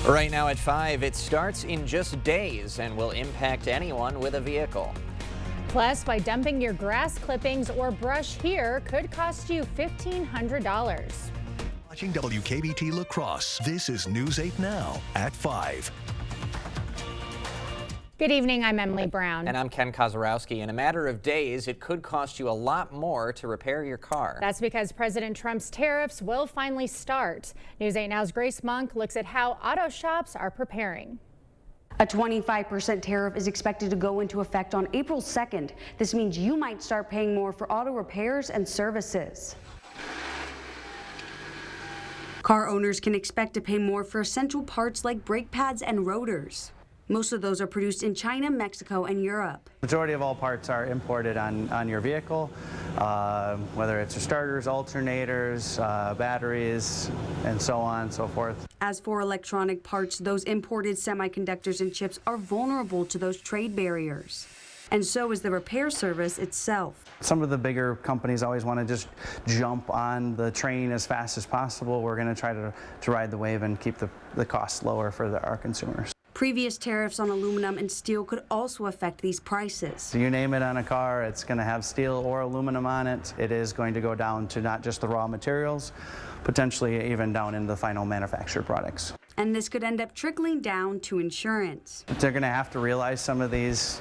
Right now at 5, it starts in just days and will impact anyone with a vehicle. Plus, by dumping your grass clippings or brush here could cost you $1,500. Watching WKBT La Crosse, this is News 8 Now at 5. Good evening, I'm Emily Brown. And I'm Ken Kozarowski. In a matter of days, it could cost you a lot more to repair your car. That's because President Trump's tariffs will finally start. News 8 Now's Grace Monk looks at how auto shops are preparing. A 25% tariff is expected to go into effect on April 2nd. This means you might start paying more for auto repairs and services. Car owners can expect to pay more for essential parts like brake pads and rotors. Most of those are produced in China, Mexico, and Europe. Majority of all parts are imported on your vehicle, whether it's your starters, alternators, batteries, and so on and so forth. As for electronic parts, those imported semiconductors and chips are vulnerable to those trade barriers. And so is the repair service itself. Some of the bigger companies always want to just jump on the train as fast as possible. We're going to try to ride the wave and keep the costs lower for our consumers. Previous tariffs on aluminum and steel could also affect these prices. So you name it on a car, it's going to have steel or aluminum on it. It is going to go down to not just the raw materials, potentially even down into the final manufactured products. And this could end up trickling down to insurance. They're going to have to realize some of these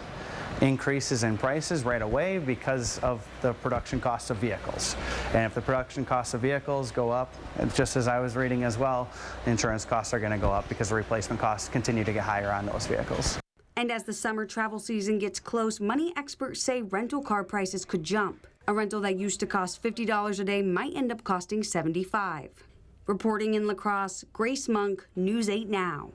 increases in prices right away because of the production cost of vehicles. And if the production costs of vehicles go up, just as I was reading as well, insurance costs are going to go up because the replacement costs continue to get higher on those vehicles. And as the summer travel season gets close, money experts say rental car prices could jump. A rental that used to cost $50 a day might end up costing $75. Reporting in La Crosse, Grace Monk, News 8 Now.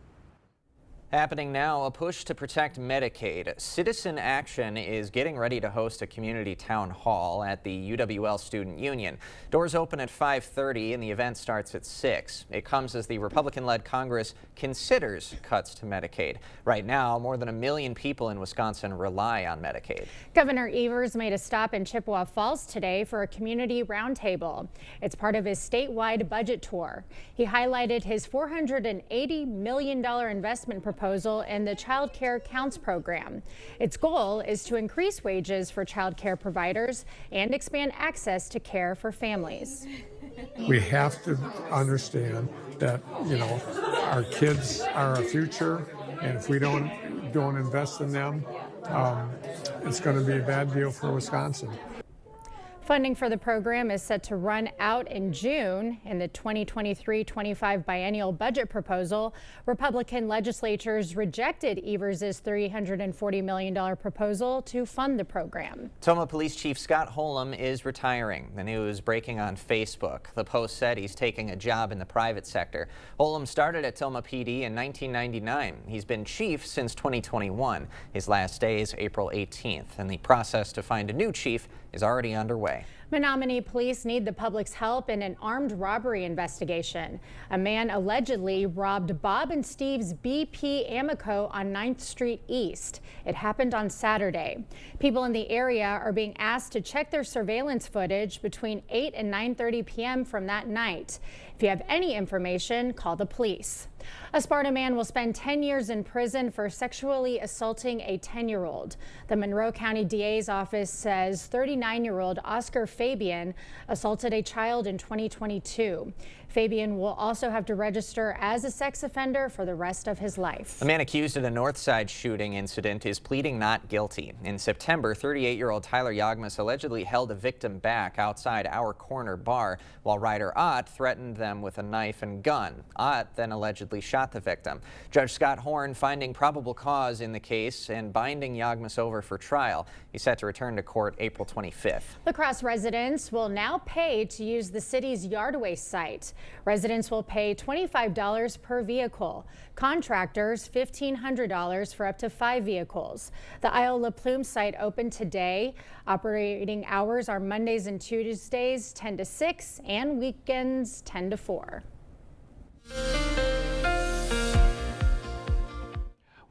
Happening now, a push to protect Medicaid. Citizen Action is getting ready to host a community town hall at the UWL Student Union. Doors open at 5:30 and the event starts at 6. It comes as the Republican-led Congress considers cuts to Medicaid. Right now, more than 1 million people in Wisconsin rely on Medicaid. Governor Evers made a stop in Chippewa Falls today for a community roundtable. It's part of his statewide budget tour. He highlighted his $480 million investment proposal in the Child Care Counts program. Its goal is to increase wages for child care providers and expand access to care for families. We have to understand that, our kids are our future, and if we don't invest in them, it's going to be a bad deal for Wisconsin. Funding for the program is set to run out in June. In the 2023-25 biennial budget proposal, Republican legislatures rejected Evers' $340 million proposal to fund the program. Tomah Police Chief Scott Holm is retiring. The news breaking on Facebook. The Post said he's taking a job in the private sector. Holm started at Tomah PD in 1999. He's been chief since 2021. His last day is April 18th, and the process to find a new chief is already underway. Menominee police need the public's help in an armed robbery investigation. A man allegedly robbed Bob and Steve's BP Amico on 9th Street East. It happened on Saturday. People in the area are being asked to check their surveillance footage between 8 and 9:30 p.m. from that night. If you have any information, call the police. A Sparta man will spend 10 years in prison for sexually assaulting a 10-year-old. The Monroe County DA's office says 39-year-old Oscar Fabian assaulted a child in 2022. Fabian will also have to register as a sex offender for the rest of his life. The man accused of the Northside shooting incident is pleading not guilty. In September, 38-year-old Tyler Yagmas allegedly held a victim back outside Our Corner bar while Ryder Ott threatened them with a knife and gun. Ott then allegedly shot the victim. Judge Scott Horn finding probable cause in the case and binding Yagmas over for trial. He's set to return to court April 25th. La Crosse residents will now pay to use the city's yard waste site. Residents will pay $25 per vehicle. Contractors $1,500 for up to 5 vehicles. The Isle La Plume site opened today. Operating hours are Mondays and Tuesdays 10 to 6 and weekends 10 to 4.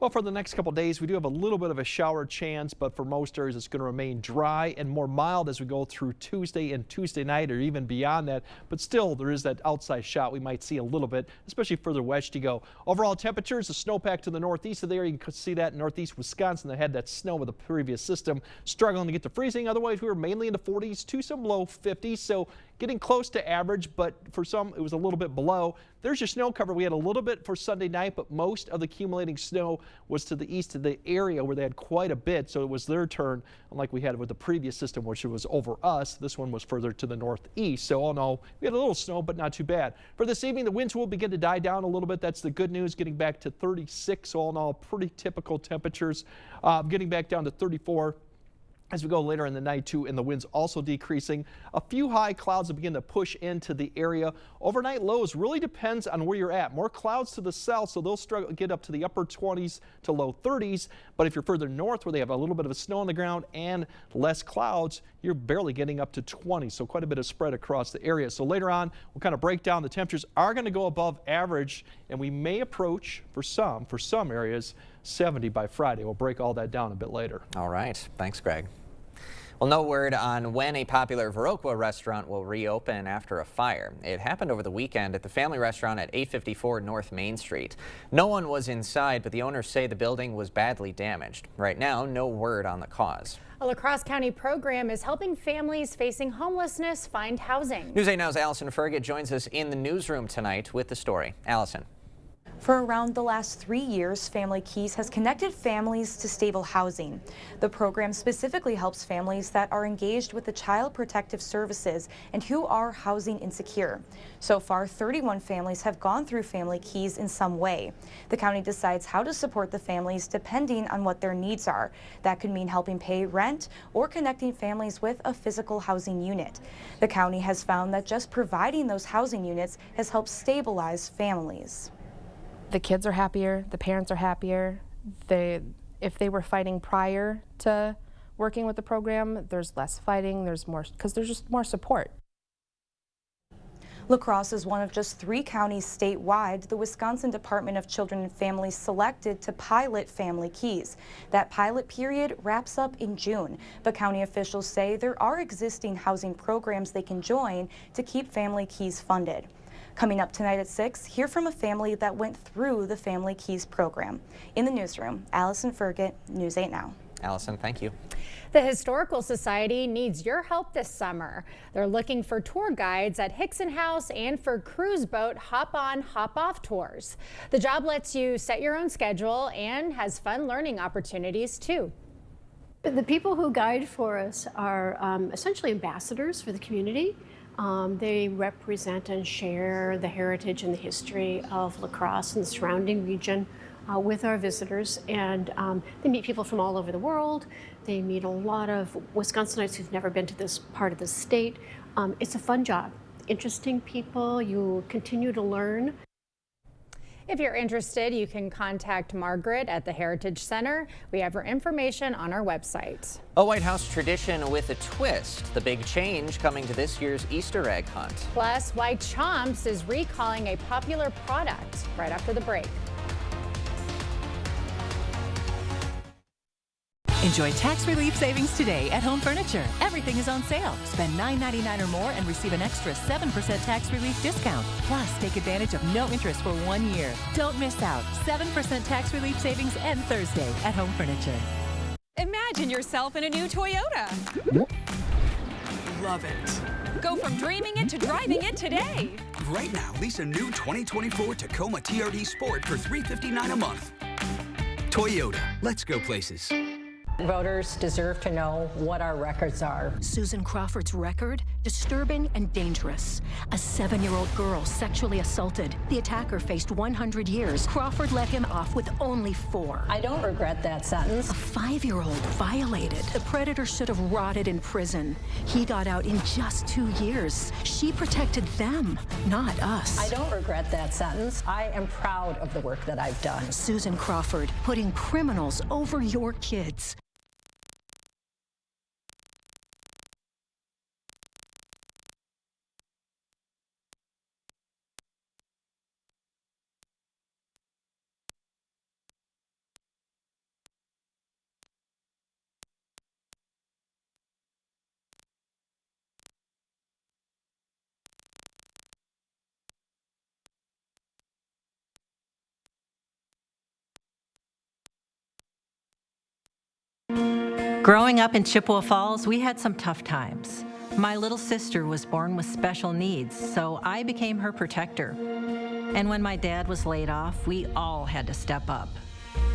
Well, for the next couple days, we do have a little bit of a shower chance, but for most areas, it's going to remain dry and more mild as we go through Tuesday and Tuesday night, or even beyond that. But still, there is that outside shot we might see a little bit, especially further west you go. Overall temperatures, the snowpack to the northeast of there. You can see that in northeast Wisconsin that had that snow with the previous system, struggling to get to freezing. Otherwise, we were mainly in the 40s to some low 50s, so getting close to average, but for some, it was a little bit below. There's your snow cover. We had a little bit for Sunday night, but most of the accumulating snow was to the east of the area where they had quite a bit, so it was their turn, unlike we had with the previous system, which was over us. This one was further to the northeast, so all in all, we had a little snow, but not too bad. For this evening, the winds will begin to die down a little bit. That's the good news, getting back to 36, all in all, pretty typical temperatures, getting back down to 34. As we go later in the night, too, and the winds also decreasing. A few high clouds will begin to push into the area. Overnight lows really depends on where you're at. More clouds to the south, so they'll struggle get up to the upper 20s to low 30s. But if you're further north, where they have a little bit of snow on the ground and less clouds, you're barely getting up to 20. So quite a bit of spread across the area. So later on, we'll kind of break down. The temperatures are going to go above average, and we may approach, for some areas, 70 by Friday. We'll break all that down a bit later. All right. Thanks, Greg. Well, no word on when a popular Viroqua restaurant will reopen after a fire. It happened over the weekend at the family restaurant at 854 North Main Street. No one was inside, but the owners say the building was badly damaged. Right now, no word on the cause. A La Crosse County program is helping families facing homelessness find housing. News 8 Now's Allison Ferget joins us in the newsroom tonight with the story. Allison. For around the last 3 years, Family Keys has connected families to stable housing. The program specifically helps families that are engaged with the Child Protective Services and who are housing insecure. So far, 31 families have gone through Family Keys in some way. The county decides how to support the families depending on what their needs are. That could mean helping pay rent or connecting families with a physical housing unit. The county has found that just providing those housing units has helped stabilize families. The kids are happier, the parents are happier. If they were fighting prior to working with the program, there's less fighting, there's more, because there's just more support. La Crosse is one of just 3 counties statewide the Wisconsin Department of Children and Families selected to pilot Family Keys. That pilot period wraps up in June, but county officials say there are existing housing programs they can join to keep Family Keys funded. Coming up tonight at 6, hear from a family that went through the Family Keys program. In the newsroom, Allison Ferget, News 8 Now. Allison, thank you. The Historical Society needs your help this summer. They're looking for tour guides at Hickson House and for cruise boat hop-on, hop-off tours. The job lets you set your own schedule and has fun learning opportunities too. The people who guide for us are essentially ambassadors for the community. They represent and share the heritage and the history of La Crosse and the surrounding region with our visitors, and they meet people from all over the world. They meet a lot of Wisconsinites who've never been to this part of the state. It's a fun job. Interesting people, you continue to learn. If you're interested, you can contact Margaret at the Heritage Center. We have her information on our website. A White House tradition with a twist. The big change coming to this year's Easter egg hunt. Plus, why Chomps is recalling a popular product right after the break. Enjoy tax relief savings today at Home Furniture. Everything is on sale. Spend $9.99 or more and receive an extra 7% tax relief discount. Plus, take advantage of no interest for 1 year. Don't miss out. 7% tax relief savings end Thursday at Home Furniture. Imagine yourself in a new Toyota. Love it. Go from dreaming it to driving it today. Right now, lease a new 2024 Tacoma TRD Sport for $359 a month. Toyota, let's go places. Voters deserve to know what our records are. Susan Crawford's record? Disturbing and dangerous. A 7-year-old girl sexually assaulted. The attacker faced 100 years. Crawford let him off with only 4. I don't regret that sentence. A 5-year-old violated. The predator should have rotted in prison. He got out in just 2 years. She protected them, not us. I don't regret that sentence. I am proud of the work that I've done. Susan Crawford, putting criminals over your kids. Growing up in Chippewa Falls, we had some tough times. My little sister was born with special needs, so I became her protector. And when my dad was laid off, we all had to step up.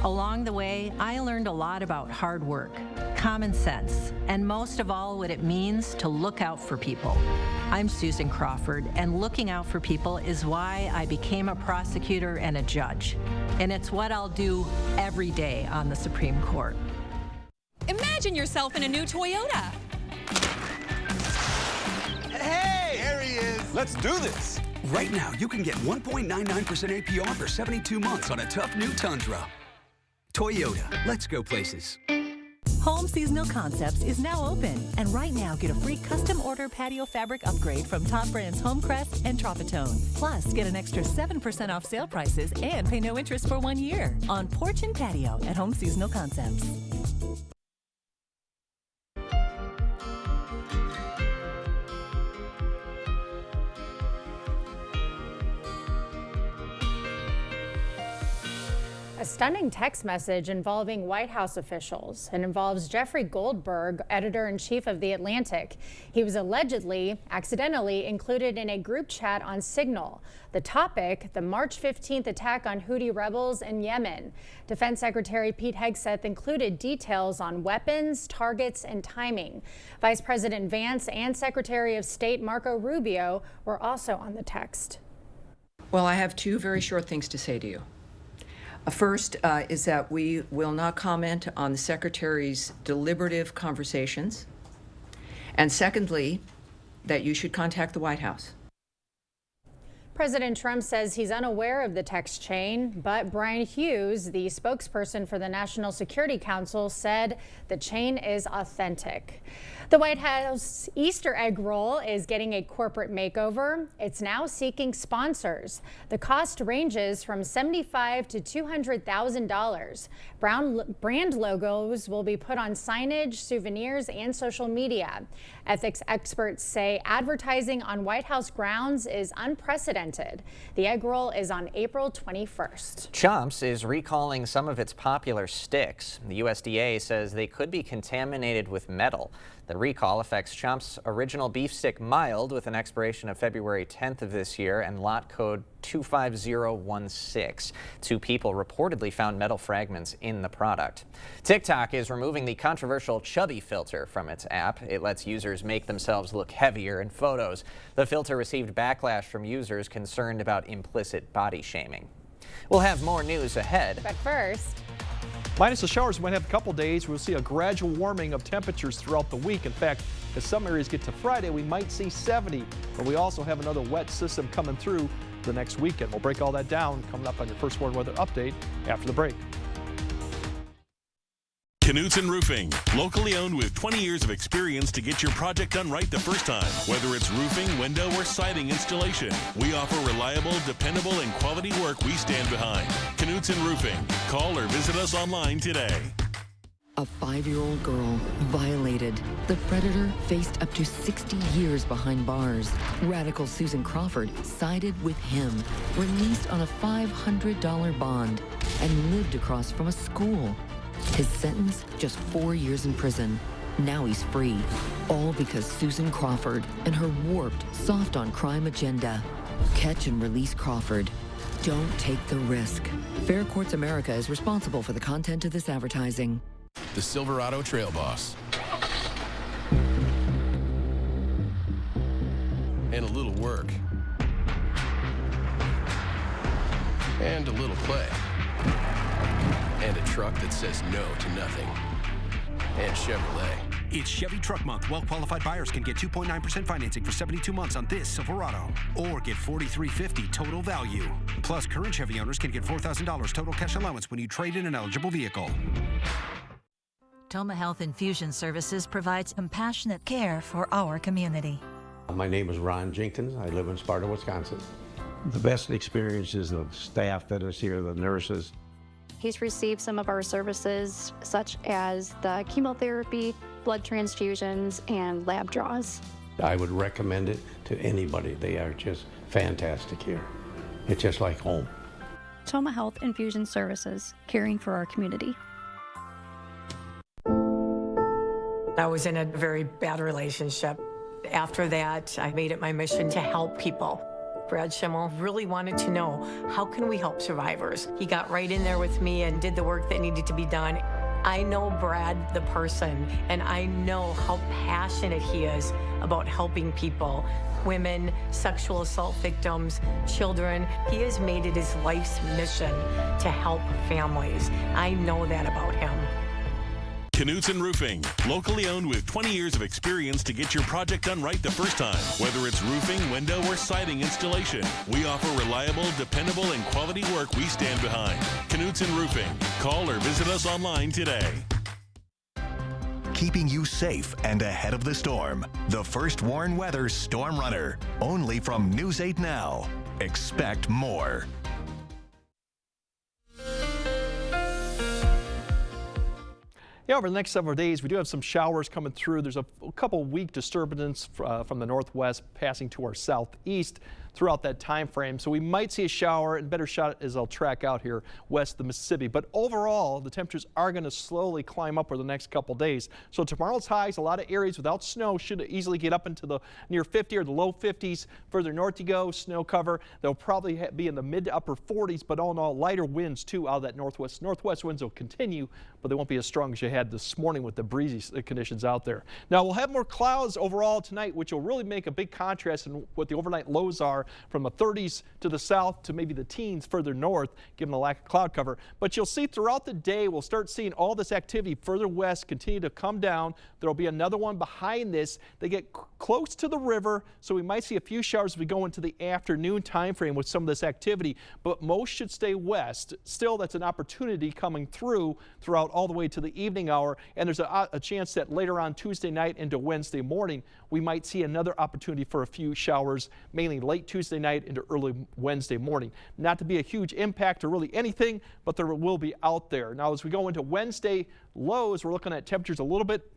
Along the way, I learned a lot about hard work, common sense, and most of all, what it means to look out for people. I'm Susan Crawford, and looking out for people is why I became a prosecutor and a judge. And it's what I'll do every day on the Supreme Court. Imagine yourself in a new Toyota. Hey, there he is. Let's do this. Right now, you can get 1.99% APR for 72 months on a tough new Tundra. Toyota, let's go places. Home Seasonal Concepts is now open, and right now get a free custom order patio fabric upgrade from top brands Homecrest and Tropitone. Plus, get an extra 7% off sale prices and pay no interest for 1 year on porch and patio at Home Seasonal Concepts. A stunning text message involving White House officials. It involves Jeffrey Goldberg, editor-in-chief of The Atlantic. He was allegedly, accidentally included in a group chat on Signal. The topic, the March 15th attack on Houthi rebels in Yemen. Defense Secretary Pete Hegseth included details on weapons, targets, and timing. Vice President Vance and Secretary of State Marco Rubio were also on the text. Well, I have two very short things to say to you. First is that we will not comment on the Secretary's deliberative conversations. And secondly, that you should contact the White House. President Trump says he's unaware of the text chain, but Brian Hughes, the spokesperson for the National Security Council, said the chain is authentic. The White House Easter egg roll is getting a corporate makeover. It's now seeking sponsors. The cost ranges from $75,000 to $200,000. Brand logos will be put on signage, souvenirs, and social media. Ethics experts say advertising on White House grounds is unprecedented. The egg roll is on April 21st. Chomps is recalling some of its popular sticks. The USDA says they could be contaminated with metal. The recall affects Chomps' original beef stick Mild with an expiration of February 10th of this year and lot code 25016. Two people reportedly found metal fragments in the product. TikTok is removing the controversial Chubby filter from its app. It lets users make themselves look heavier in photos. The filter received backlash from users concerned about implicit body shaming. We'll have more news ahead. But first, minus the showers, we might have a couple days. We'll see a gradual warming of temperatures throughout the week. In fact, as some areas get to Friday, we might see 70, but we also have another wet system coming through the next weekend. We'll break all that down coming up on your First Warn Weather Update after the break. Knutson Roofing, locally owned with 20 years of experience to get your project done right the first time. Whether it's roofing, window, or siding installation, we offer reliable, dependable, and quality work we stand behind. Knutson Roofing. Call or visit us online today. A 5-year-old girl violated. The predator faced up to 60 years behind bars. Radical Susan Crawford sided with him, released on a $500 bond, and lived across from a school. His sentence, just 4 years in prison. Now he's free. All because Susan Crawford and her warped, soft-on-crime agenda. Catch and release Crawford. Don't take the risk. Fair Courts America is responsible for the content of this advertising. The Silverado Trail Boss. And a little work. And a little play. And a truck that says no to nothing. And Chevrolet. It's Chevy Truck Month. Well-qualified buyers can get 2.9% financing for 72 months on this Silverado. Or get $4,350 total value. Plus, current Chevy owners can get $4,000 total cash allowance when you trade in an eligible vehicle. Toma Health Infusion Services provides compassionate care for our community. My name is Ron Jenkins. I live in Sparta, Wisconsin. The best experience is the staff that is here, the nurses. He's received some of our services, such as the chemotherapy, blood transfusions, and lab draws. I would recommend it to anybody. They are just fantastic here. It's just like home. Toma Health Infusion Services, caring for our community. I was in a very bad relationship. After that, I made it my mission to help people. Brad Schimmel really wanted to know, how can we help survivors? He got right in there with me and did the work that needed to be done. I know Brad, the person, and I know how passionate he is about helping people, women, sexual assault victims, children. He has made it his life's mission to help families. I know that about him. Knutson Roofing, locally owned with 20 years of experience to get your project done right the first time. Whether it's roofing, window, or siding installation, we offer reliable, dependable, and quality work we stand behind. Knutson Roofing. Call or visit us online today. Keeping you safe and ahead of the storm. The first Warn Weather Storm Runner. Only from News 8 Now. Expect more. Yeah, over the next several days, we do have some showers coming through. There's a couple weak disturbances from the northwest passing to our southeast throughout that time frame. So we might see a shower, and better shot as I'll track out here west of the Mississippi. But overall, the temperatures are going to slowly climb up over the next couple days. So tomorrow's highs, a lot of areas without snow should easily get up into the near 50 or the low 50s. Further north you go, snow cover. They'll probably be in the mid to upper 40s, but all in all, lighter winds too out of that northwest. Northwest winds will continue, but they won't be as strong as you had this morning with the breezy conditions out there. Now we'll have more clouds overall tonight, which will really make a big contrast in what the overnight lows are, from the 30s to the south to maybe the teens further north, given the lack of cloud cover. But you'll see throughout the day, we'll start seeing all this activity further west continue to come down. There'll be another one behind this. They get close to the river, so we might see a few showers as we go into the afternoon time frame with some of this activity, but most should stay west. Still, that's an opportunity coming throughout all the way to the evening hour, and there's a chance that later on Tuesday night into Wednesday morning, we might see another opportunity for a few showers, mainly late Tuesday night into early Wednesday morning. Not to be a huge impact or really anything, but there will be out there. Now, as we go into Wednesday lows, we're looking at temperatures a little bit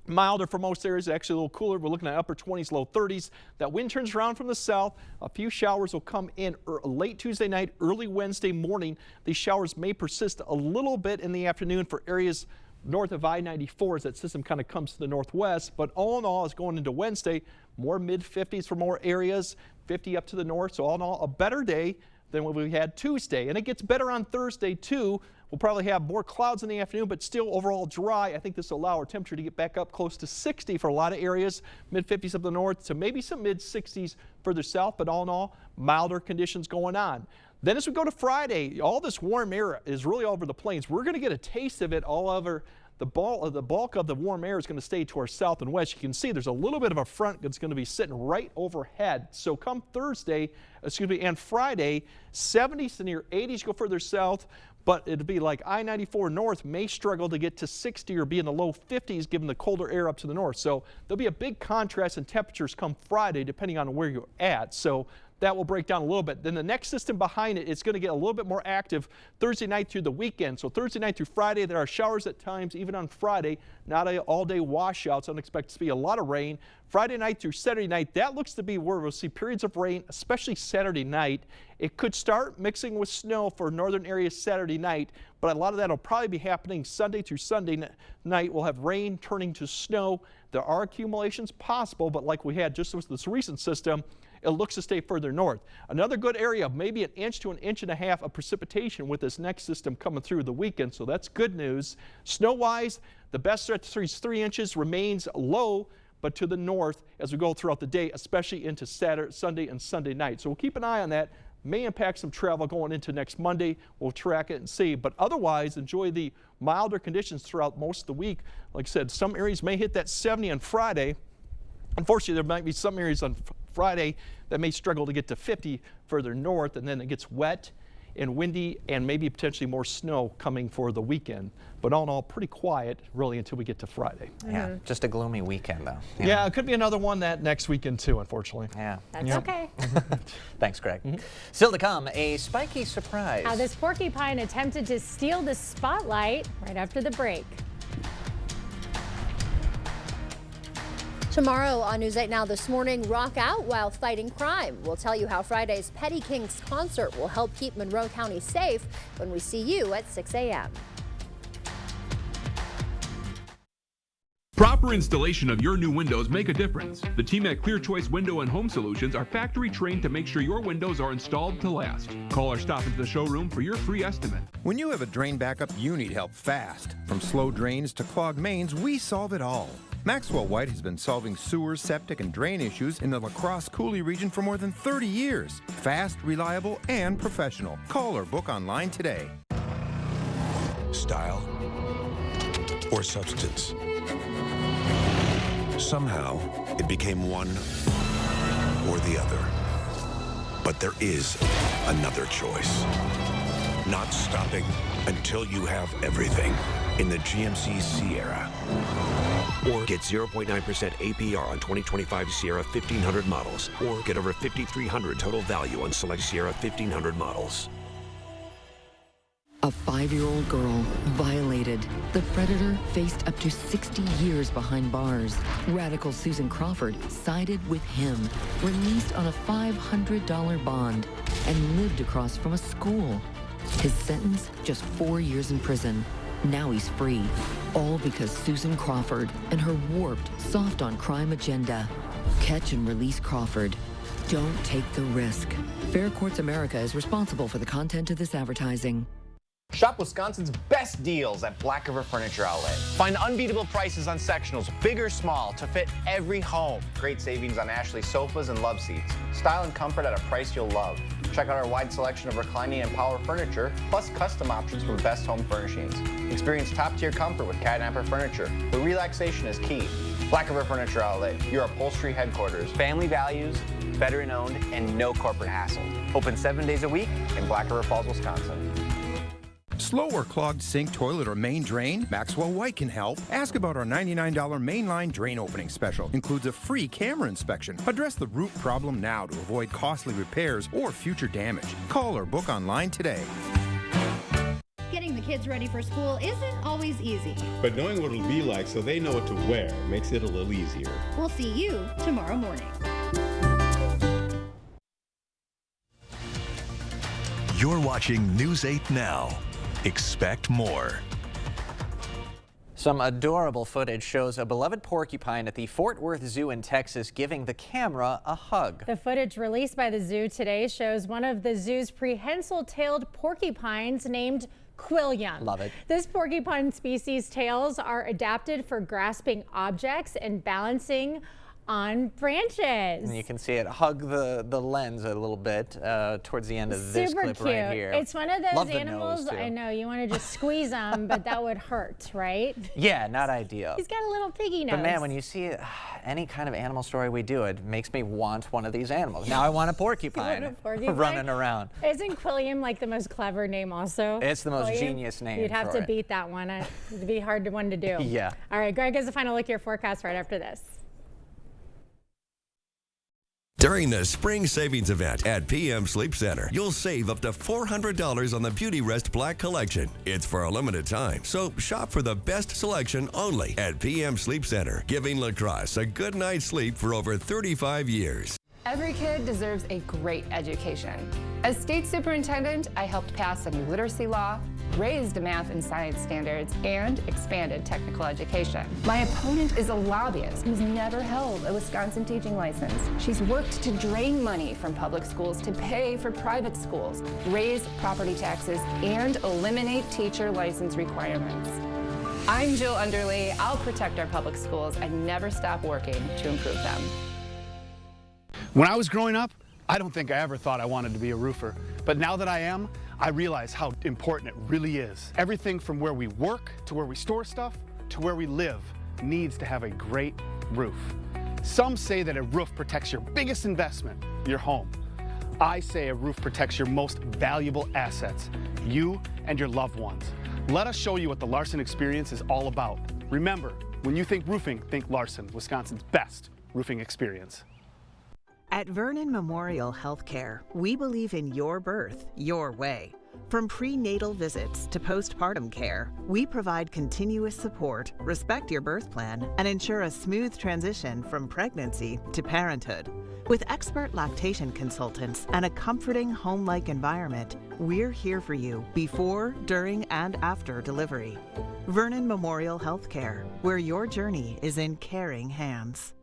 milder for most areas, actually a little cooler. We're looking at upper 20s, low 30s. That wind turns around from the south. A few showers will come in late Tuesday night, early Wednesday morning. These showers may persist a little bit in the afternoon for areas north of I-94 as that system kind of comes to the northwest. But all in all, as going into Wednesday, more mid-50s for more areas, 50 up to the north. So all in all, a better day than what we had Tuesday. And it gets better on Thursday too. We'll probably have more clouds in the afternoon, but still overall dry. I think this will allow our temperature to get back up close to 60 for a lot of areas, mid-50s up the north to maybe some mid-60s further south, but all in all, milder conditions going on. Then as we go to Friday, all this warm air is really all over the plains. We're going to get a taste of it all over. The bulk of the warm air is going to stay to our south and west. You can see there's a little bit of a front that's going to be sitting right overhead. So come Thursday, and Friday, 70s to near 80s go further south, but it'll be like I-94 north may struggle to get to 60 or be in the low 50s given the colder air up to the north. So there'll be a big contrast in temperatures come Friday depending on where you're at. So that will break down a little bit. Then the next system behind it, it's going to get a little bit more active Thursday night through the weekend. So Thursday night through Friday, there are showers at times, even on Friday, not an all-day washout. So I don't expect to see a lot of rain. Friday night through Saturday night, that looks to be where we'll see periods of rain, especially Saturday night. It could start mixing with snow for northern areas Saturday night, but a lot of that will probably be happening Sunday through Sunday night. We'll have rain turning to snow. There are accumulations possible, but like we had just with this recent system, it looks to stay further north. Another good area, maybe an inch to an inch and a half of precipitation with this next system coming through the weekend, so that's good news. Snow-wise, the best stretch 3 inches remains low, but to the north as we go throughout the day, especially into Sunday and Sunday night. So we'll keep an eye on that. May impact some travel going into next Monday. We'll track it and see. But otherwise, enjoy the milder conditions throughout most of the week. Like I said, some areas may hit that 70 on Friday. Unfortunately, there might be some areas on Friday that may struggle to get to 50 further north, and then it gets wet and windy and maybe potentially more snow coming for the weekend. But all in all, pretty quiet really until we get to Friday. Yeah, just a gloomy weekend though. Yeah, it could be another one that next weekend too, unfortunately. Yeah. That's okay. Thanks, Greg. Still to come, a spiky surprise. How this porcupine attempted to steal the spotlight right after the break. Tomorrow on News 8 Now this morning, rock out while fighting crime. We'll tell you how Friday's Petty Kings concert will help keep Monroe County safe when we see you at 6 a.m. Proper installation of your new windows make a difference. The team at Clear Choice Window and Home Solutions are factory trained to make sure your windows are installed to last. Call or stop into the showroom for your free estimate. When you have a drain backup, you need help fast. From slow drains to clogged mains, we solve it all. Maxwell White has been solving sewer, septic, and drain issues in the La Crosse Coulee region for more than 30 years. Fast, reliable, and professional. Call or book online today. Style or substance. Somehow, it became one or the other. But there is another choice. Not stopping until you have everything in the GMC Sierra. Or get 0.9% APR on 2025 Sierra 1500 models. Or get over $5,300 total value on select Sierra 1500 models. A 5-year-old girl violated. The predator faced up to 60 years behind bars. Radical Susan Crawford sided with him, released on a $500 bond, and lived across from a school. His sentence, just 4 years in prison. Now he's free. All because Susan Crawford and her warped, soft-on-crime agenda. Catch and release Crawford. Don't take the risk. Fair Courts America is responsible for the content of this advertising. Shop Wisconsin's best deals at Black River Furniture Outlet. Find unbeatable prices on sectionals, big or small, to fit every home. Great savings on Ashley sofas and love seats. Style and comfort at a price you'll love. Check out our wide selection of reclining and power furniture, plus custom options from Best Home Furnishings. Experience top-tier comfort with Catnapper Furniture, where relaxation is key. Black River Furniture Outlet, your upholstery headquarters. Family values, veteran-owned, and no corporate hassle. Open 7 days a week in Black River Falls, Wisconsin. Slow or clogged sink, toilet, or main drain? Maxwell White can help. Ask about our $99 mainline drain opening special. Includes a free camera inspection. Address the root problem now to avoid costly repairs or future damage. Call or book online today. Getting the kids ready for school isn't always easy. But knowing what it'll be like so they know what to wear makes it a little easier. We'll see you tomorrow morning. You're watching News 8 Now. Expect more. Some adorable footage shows a beloved porcupine at the Fort Worth Zoo in Texas giving the camera a hug. The footage released by the zoo today shows one of the zoo's prehensile-tailed porcupines named Quilliam. Love it. This porcupine species' tails are adapted for grasping objects and balancing on branches. And you can see it hug the lens a little bit towards the end of this clip cute. right here. It's one of those Love the animals, nose, too. I know, you want to just squeeze them, but that would hurt, right? Yeah, not ideal. He's got a little piggy nose. But man, when you see any kind of animal story we do, it makes me want one of these animals. Now I want a porcupine, running around. Isn't Quilliam like the most clever name also? It's the most Quilliam? genius name. You'd have for to it. beat that one. It'd be a hard one to do. Yeah. All right, Greg has a final look at your forecast right after this. During the spring savings event at PM Sleep Center, you'll save up to $400 on the Beauty Rest Black Collection. It's for a limited time, so shop for the best selection only at PM Sleep Center, giving La Crosse a good night's sleep for over 35 years. Every kid deserves a great education. As state superintendent, I helped pass a new literacy law, raised math and science standards, and expanded technical education. My opponent is a lobbyist who's never held a Wisconsin teaching license. She's worked to drain money from public schools to pay for private schools, raise property taxes, and eliminate teacher license requirements. I'm Jill Underley. I'll protect our public schools and never stop working to improve them. When I was growing up, I don't think I ever thought I wanted to be a roofer. But now that I am, I realize how important it really is. Everything from where we work to where we store stuff to where we live needs to have a great roof. Some say that a roof protects your biggest investment, your home. I say a roof protects your most valuable assets, you and your loved ones. Let us show you what the Larson experience is all about. Remember, when you think roofing, think Larson, Wisconsin's best roofing experience. At Vernon Memorial Healthcare, we believe in your birth, your way. From prenatal visits to postpartum care, we provide continuous support, respect your birth plan, and ensure a smooth transition from pregnancy to parenthood. With expert lactation consultants and a comforting home-like environment, we're here for you before, during, and after delivery. Vernon Memorial Healthcare, where your journey is in caring hands.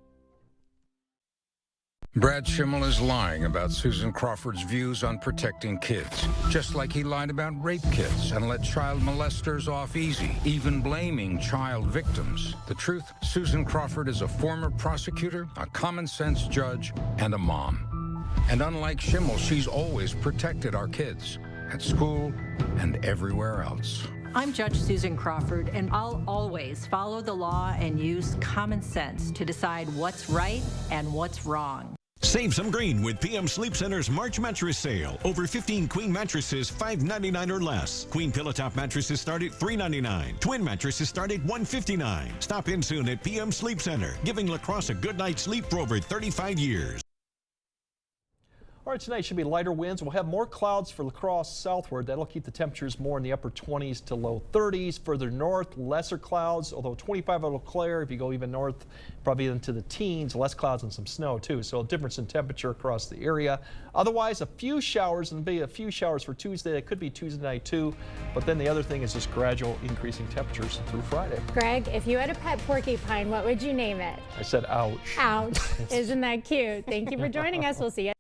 Brad Schimmel is lying about Susan Crawford's views on protecting kids, just like he lied about rape kits and let child molesters off easy, even blaming child victims. The truth, Susan Crawford is a former prosecutor, a common-sense judge, and a mom. And unlike Schimmel, she's always protected our kids, at school and everywhere else. I'm Judge Susan Crawford, and I'll always follow the law and use common sense to decide what's right and what's wrong. Save some green with PM Sleep Center's March mattress sale. Over 15 queen mattresses, $5.99 or less. Queen pillow top mattresses start at $3.99. Twin mattresses start at $159. Stop in soon at PM Sleep Center, giving La Crosse a good night's sleep for over 35 years. All right, tonight should be lighter winds. We'll have more clouds for La Crosse southward. That'll keep the temperatures more in the upper 20s to low 30s. Further north, lesser clouds, although 25 at Eau Claire. If you go even north, probably into the teens, less clouds and some snow too. So a difference in temperature across the area. Otherwise, a few showers, and there'll be a few showers for Tuesday. It could be Tuesday night too. But then the other thing is just gradual increasing temperatures through Friday. Greg, if you had a pet porcupine, what would you name it? I said ouch. Ouch. Isn't that cute? Thank you for joining us. We'll see you.